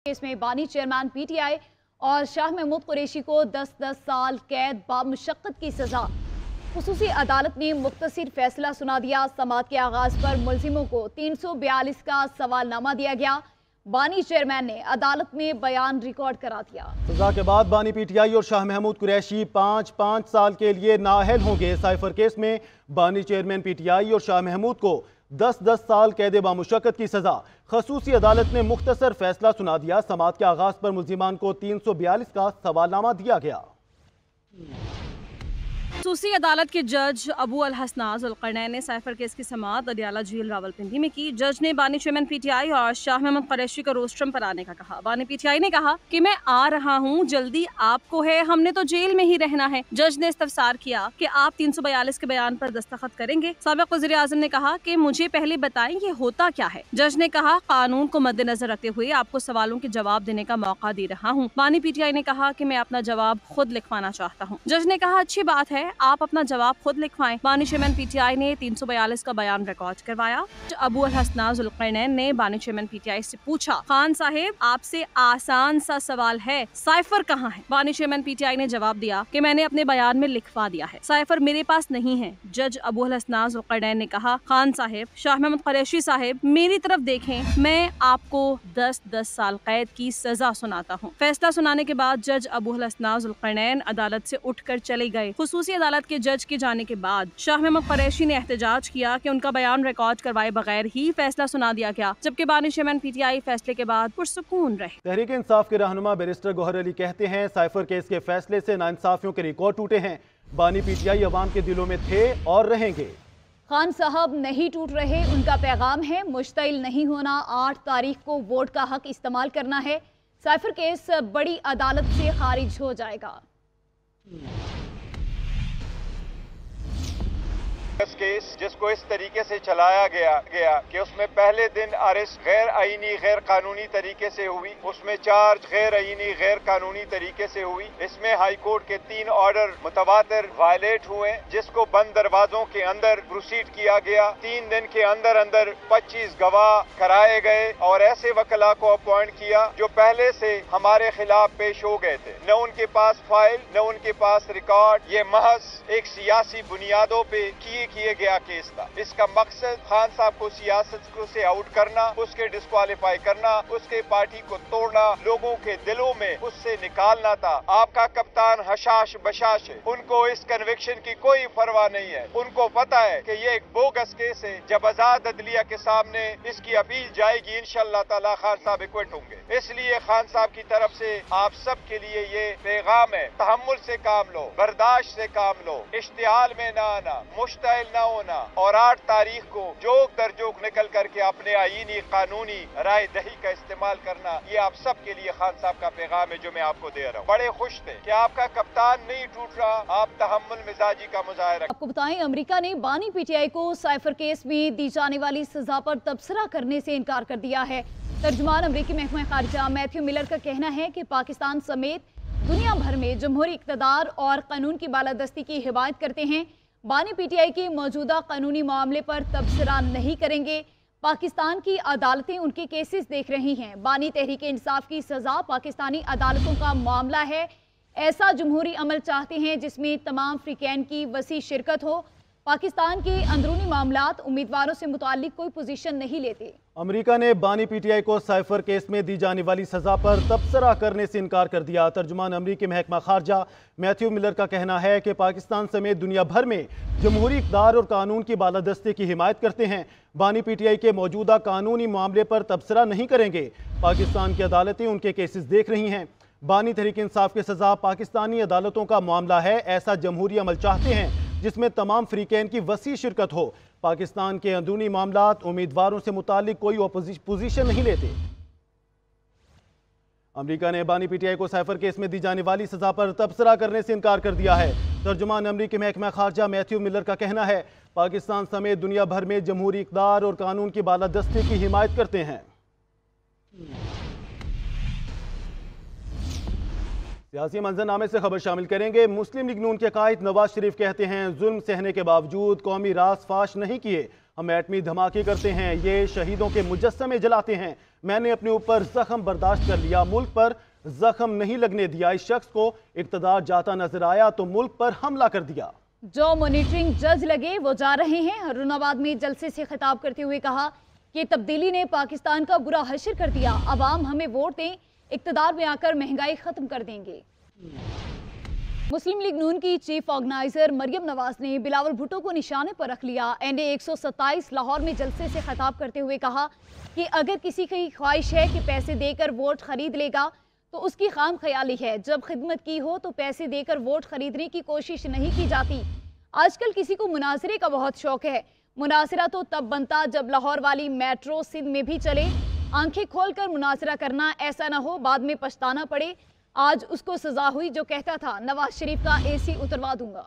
Case में बानी chairman PTI और शाह महमूद कुरैशी को 10-10 साल कैद बामुशक्कत की सजा। खुसूसी अदालत ने मुख्तसर फैसला सुना दिया। समाअत के आगाज पर मुलजिमों को 342 का सवालनामा दिया गया। बानी चेयरमैन ने अदालत में बयान रिकॉर्ड करा दिया। सजा के बाद बानी पीटीआई और शाह महमूद कुरैशी 5-5 साल के लिए नाअहल होंगे। साइफर केस में बानी चेयरमैन पीटीआई और शाह महमूद को 10-10 साल कैद बामुशक्कत की सजा। खसूसी अदालत ने मुख्तसर फैसला सुना दिया। समाअत के आगाज पर मुलजिमान को 342 का सवालनामा दिया गया। खसूसी अदालत के जज अबू अल हसना जुल्करनैन ने साइफर केस की समाअत अडियाला जेल रावलपिंडी में की। जज ने बानी चेयरमैन पीटीआई और शाह महमूद कुरैशी को रोस्ट्रम पर आने का कहा। बानी पीटीआई ने कहा कि मैं आ रहा हूं, जल्दी आपको है, हमने तो जेल में ही रहना है। जज ने इस्तफसार किया कि आप 342 के बयान पर दस्तखत करेंगे। साबिक वज़ीर आज़म ने कहा कि मुझे पहले बताएं ये होता क्या है। जज ने कहा कानून को मद्देनजर रखते हुए आपको सवालों के जवाब देने का मौका दे रहा हूँ। बानी पीटीआई ने कहा कि मैं अपना जवाब खुद लिखवाना चाहता हूँ। जज ने कहा अच्छी बात है, आप अपना जवाब खुद लिखवाएं। बानी चेयरमैन पीटीआई ने 342 का बयान रिकॉर्ड करवाया। अबू अल हसना जुल्करनैन ने बानी चेयरमैन पीटीआई से पूछा, खान साहिब आपसे आसान सा सवाल है, साइफर कहाँ है? बानी चेयरमैन पीटीआई ने जवाब दिया कि मैंने अपने बयान में लिखवा दिया है, साइफर मेरे पास नहीं है। जज अबू अल हसना जुल्करनैन ने कहा, खान साहिब, शाह महमूद कुरैशी साहिब मेरी तरफ देखें, मैं आपको 10-10 साल कैद की सजा सुनाता हूँ। फैसला सुनाने के बाद जज अबू अल हसना जुल्करनैन अदालत से उठकर चले गए। खुसूसी अदालत के जज के जाने के बाद शाह महमूद कुरैशी ने एहतजाज किया कि उनका बयान रिकॉर्ड करवाए बगैर ही फैसला सुना दिया गया, जबकि बानी चेयरमैन पीटीआई फैसले के बाद पुरसुकून रहे। तहरीक इंसाफ के रहनुमा बैरिस्टर गौहर अली कहते हैं, साइफर केस के फैसले से नाइंसाफियों के रिकॉर्ड टूटे हैं। बानी पीटीआई अवाम के दिलों में थे और रहेंगे। खान साहब नहीं टूट रहे, उनका पैगाम है मुश्तिल नहीं होना, 8 तारीख को वोट का हक इस्तेमाल करना है। साइफर केस बड़ी अदालत से खारिज हो जाएगा। केस जिसको इस तरीके से चलाया गया कि उसमें पहले दिन अरेस्ट गैर आईनी गैर कानूनी तरीके से हुई, उसमें चार्ज गैर आईनी गैर कानूनी तरीके से हुई, इसमें हाई कोर्ट के 3 ऑर्डर मुतवातिर वायलेट हुए, जिसको बंद दरवाजों के अंदर प्रोसीड किया गया। 3 दिन के अंदर 25 गवाह कराए गए और ऐसे वकला को अपॉइंट किया जो पहले से हमारे खिलाफ पेश हो गए थे। न उनके पास फाइल, न उनके पास रिकॉर्ड, ये महज एक सियासी बुनियादों पे किए गया केस था। इसका मकसद खान साहब को सियासत से आउट करना, उसके डिस्क्वालीफाई करना, उसके पार्टी को तोड़ना, लोगों के दिलों में उससे निकालना था। आपका कप्तान हशाश बशाश है, उनको इस कन्विक्शन की कोई परवाह नहीं है। उनको पता है कि ये एक बोगस केस है। जब आजाद अदलिया के सामने इसकी अपील जाएगी, इंशाअल्लाह ताला खान साहब एक्विट होंगे। इसलिए खान साहब की तरफ से आप सब के लिए ये पैगाम है, तहम्मुल से काम लो, बर्दाश्त से काम लो, इश्तिहाल में ना आना, मुश्तिल ना होना और 8 तारीख को जोक दर जोक निकल करके अपने आईनी कानूनी राय दही का इस्तेमाल करना, ये आप सब के लिए खान साहब का पैगाम है जो मैं आपको दे रहा हूँ। बड़े खुश थे कि आपका कप्तान नहीं टूट रहा, आप तहम्मुल मिजाजी का मुजाहिरा। आपको बताएं, अमेरिका ने बानी पीटीआई को साइफर केस में दी जाने वाली सजा पर तबसरा करने से इनकार कर दिया है। तर्जुमान अमेरिकी महकमा खारिजा मैथ्यू मिलर का कहना है कि पाकिस्तान समेत दुनिया भर में जमहूरी इक़्तिदार और कानून की बालादस्ती की हिमायत करते हैं। बानी पीटीआई के मौजूदा कानूनी मामले पर तबसरा नहीं करेंगे। पाकिस्तान की अदालतें उनके केसेस देख रही हैं। बानी तहरीक इंसाफ की सज़ा पाकिस्तानी अदालतों का मामला है। ऐसा जमहूरी अमल चाहते हैं जिसमें तमाम फ्रीकैन की वसी शिरकत हो। पाकिस्तान के अंदरूनी मामलात उम्मीदवारों से मुताल्लिक कोई पोजीशन नहीं लेते। अमेरिका ने बानी पीटीआई को साइफर केस में दी जाने वाली सजा पर तबसरा करने से इनकार कर दिया। तर्जुमान अमेरिकी महकमा खारजा मैथ्यू मिलर का कहना है कि पाकिस्तान समेत दुनिया भर में जमहूरी इक़्तिदार और कानून की बालादस्ती की हिमायत करते हैं। बानी पीटीआई के मौजूदा कानूनी मामले पर तबसरा नहीं करेंगे। पाकिस्तान की अदालतें उनके केसेस देख रही हैं। बानी तहरीक इंसाफ की सजा पाकिस्तानी अदालतों का मामला है। ऐसा जमहूरी अमल चाहते हैं जिसमें तमाम फ्रीकैन की वसी शिरकत हो। पाकिस्तान के अंदरूनी मामलात उम्मीदवारों से मुतालिक कोई पोजीशन नहीं लेते। अमेरिका ने बानी पीटीआई को साइफर केस में दी जाने वाली सजा पर तबसरा करने से इनकार कर दिया है। तर्जुमान अमेरिकी महकमा खारजा मैथ्यू मिलर का कहना है, पाकिस्तान समेत दुनिया भर में जमहूरी इक़्तिदार और कानून की बालादस्ती की हिमायत करते हैं। सियासी मंजरनामे से खबर शामिल करेंगे। मुस्लिम लीग नून के कायद नवाज शरीफ कहते हैं, जुल्म सहने के बावजूद कौमी राज फाश नहीं किए, ہم ایٹمی دھماکے کرتے ہیں، یہ شہیدوں کے مجسمے جلاتے ہیں، میں نے اپنے اوپر زخم برداشت کر لیا، ملک پر زخم نہیں لگنے دیا۔ اس شخص کو اقتدار جاتا نظر آیا تو ملک پر حملہ کر دیا۔ جو مانیٹرنگ جج لگے وہ جا رہے ہیں۔ ہارون آباد میں جلسے سے خطاب کرتے ہوئے کہا کہ تبدیلی نے پاکستان کا برا حشر کر دیا، عوام ہمیں ووٹ دیں، اقتدار میں آ کر مہنگائی ختم کر دیں گے۔ مسلم لیگ نون کی چیف آرگنائزر مریم نواز نے بلاول بھٹو کو نشانے پر رکھ لیا۔ NA 127 لاہور میں جلسے سے خطاب کرتے ہوئے کہا کہ اگر کسی کی خواہش ہے کہ پیسے دے کر ووٹ خرید لے گا تو اس کی خام خیالی ہے، جب خدمت کی ہو تو پیسے دے کر ووٹ خریدنے کی کوشش نہیں کی جاتی۔ آج کل کسی کو مناظرے کا بہت شوق ہے، مناظرہ تو تب بنتا جب لاہور والی میٹرو سندھ میں بھی چلے، آنکھیں کھول کر مناظرہ کرنا، ایسا نہ ہو بعد میں پچھتانا پڑے۔ آج اس کو سزا ہوئی جو کہتا تھا نواز شریف کا AC اتروا دوں گا۔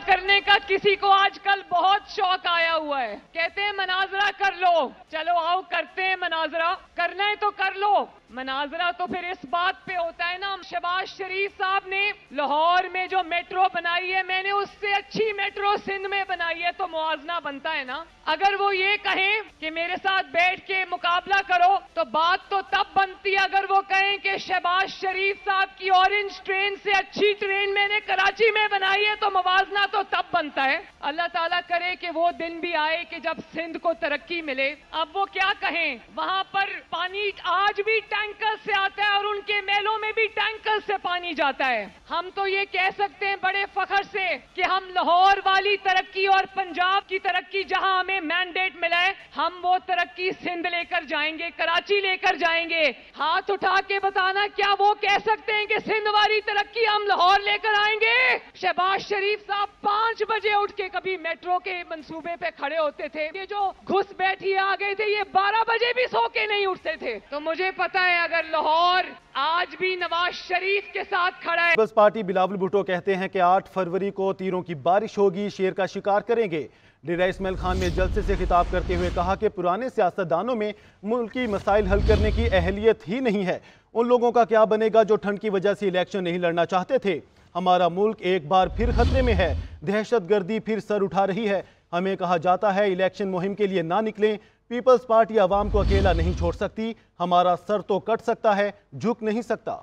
کرنے کا کسی کو آج کل بہت شوق آیا ہوا ہے، کہتے ہیں مناظرہ کر لو، چلو آؤ کرتے ہیں مناظرہ، کرنا ہے تو کر لو۔ مناظرہ تو پھر اس بات پہ ہوتا ہے نا، شہباز شریف صاحب نے لاہور میں جو میٹرو بنائی ہے، میں نے اس سے اچھی میٹرو سندھ میں بنائی ہے، تو موازنہ بنتا ہے نا۔ اگر وہ یہ کہیں کہ میرے ساتھ بیٹھ کے مقابلہ کرو تو بات تو تب بنتی ہے اگر وہ کہیں کہ شہباز شریف صاحب کی اورنج ٹرین سے اچھی ٹرین میں نے کراچی میں بنائی ہے، تو موازنہ تو تب بنتا ہے۔ اللہ تعالیٰ کرے کہ وہ دن بھی آئے کہ جب سندھ کو ترقی ملے۔ اب وہ کیا کہیں، وہاں پر پانی آج بھی ٹینکر سے آتا ہے اور ان کے میلوں میں بھی ٹینکر سے پانی جاتا ہے۔ ہم تو یہ کہہ سکتے ہیں بڑے فخر سے کہ ہم لاہور والی ترقی اور پنجاب کی ترقی جہاں ہمیں مینڈیٹ ملا ہے، ہم وہ ترقی سندھ لے کر جائیں گے، کراچی لے کر جائیں گے۔ ہاتھ اٹھا کے بتانا کیا وہ کہہ سکتے ہیں کہ سندھ والی ترقی ہم لاہور لے کر آئیں گے؟ شہباز شریف صاحب 5 بجے اٹھ کے کبھی میٹرو کے منصوبے پہ کھڑے ہوتے تھے، یہ جو گھس بیٹھی آ گئے تھے یہ 12 بجے بھی سو کے نہیں اٹھتے تھے۔ تو مجھے پتا ہے اگر لاہور آج بھی نواز شریف کے ساتھ کھڑا ہے۔ پیپلز پارٹی بلاول بھٹو کہتے ہیں کہ 8 فروری کو تیروں کی بارش ہوگی، شیر کا شکار کریں گے۔ ڈیرہ اسماعیل خان میں جلسے سے خطاب کرتے ہوئے کہا کہ پرانے سیاستدانوں میں ملکی مسائل حل کرنے کی اہلیت ہی نہیں ہے، ان لوگوں کا کیا بنے گا جو ٹھنڈ کی وجہ سے الیکشن نہیں لڑنا چاہتے تھے۔ ہمارا ملک ایک بار پھر خطرے میں ہے، دہشت گردی پھر سر اٹھا رہی ہے، ہمیں کہا جاتا ہے الیکشن مہم کے لیے نہ نکلیں، پیپلز پارٹی عوام کو اکیلا نہیں چھوڑ سکتی، ہمارا سر تو کٹ سکتا ہے، جھک نہیں سکتا۔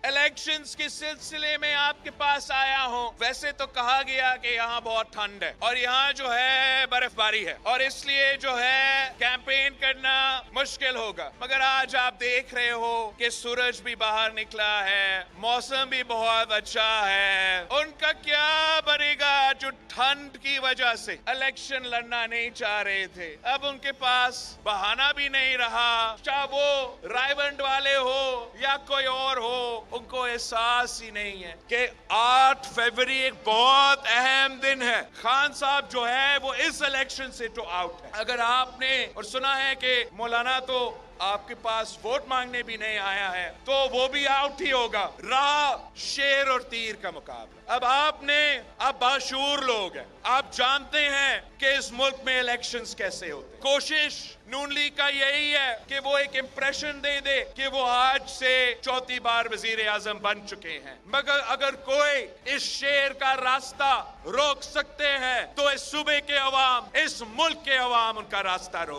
الیکشنز کے سلسلے میں آپ کے پاس آیا ہوں، ویسے تو کہا گیا کہ یہاں بہت ٹھنڈ ہے اور یہاں جو ہے برف باری ہے اور اس لیے جو ہے کیمپین کرنا مشکل ہوگا، مگر آج آپ دیکھ رہے ہو کہ سورج بھی باہر نکلا ہے، موسم بھی بہت اچھا ہے۔ ان کا کیا بنے گا جو ٹھنڈ کی وجہ سے الیکشن لڑنا نہیں چاہ رہے تھے، اب ان کے پاس بہانہ بھی نہیں رہا، چاہے وہ رائیونڈ والے ہو یا کوئی اور ہو، ان کو احساس ہی نہیں ہے کہ 8 فروری ایک بہت اہم دن ہے۔ خان صاحب جو ہے وہ اس الیکشن سے تو آؤٹ ہے۔ اگر آپ نے اور سنا ہے کہ مولانا تو آپ کے پاس ووٹ مانگنے بھی نہیں آیا ہے تو وہ بھی آؤٹ ہی ہوگا۔ رہا شیر اور تیر کا مقابلہ۔ اب آپ باشعور لوگ ہیں، آپ جانتے ہیں کہ اس ملک میں الیکشنز کیسے ہوتے ہیں۔ کوشش نون لیگ کا یہی ہے کہ وہ ایک امپریشن دے دے کہ وہ آج سے 4تھی بار وزیر اعظم بن چکے ہیں، مگر اگر کوئی اس شیر کا راستہ روک سکتے ہیں تو اس صوبے کے عوام، اس ملک کے عوام ان کا راستہ روک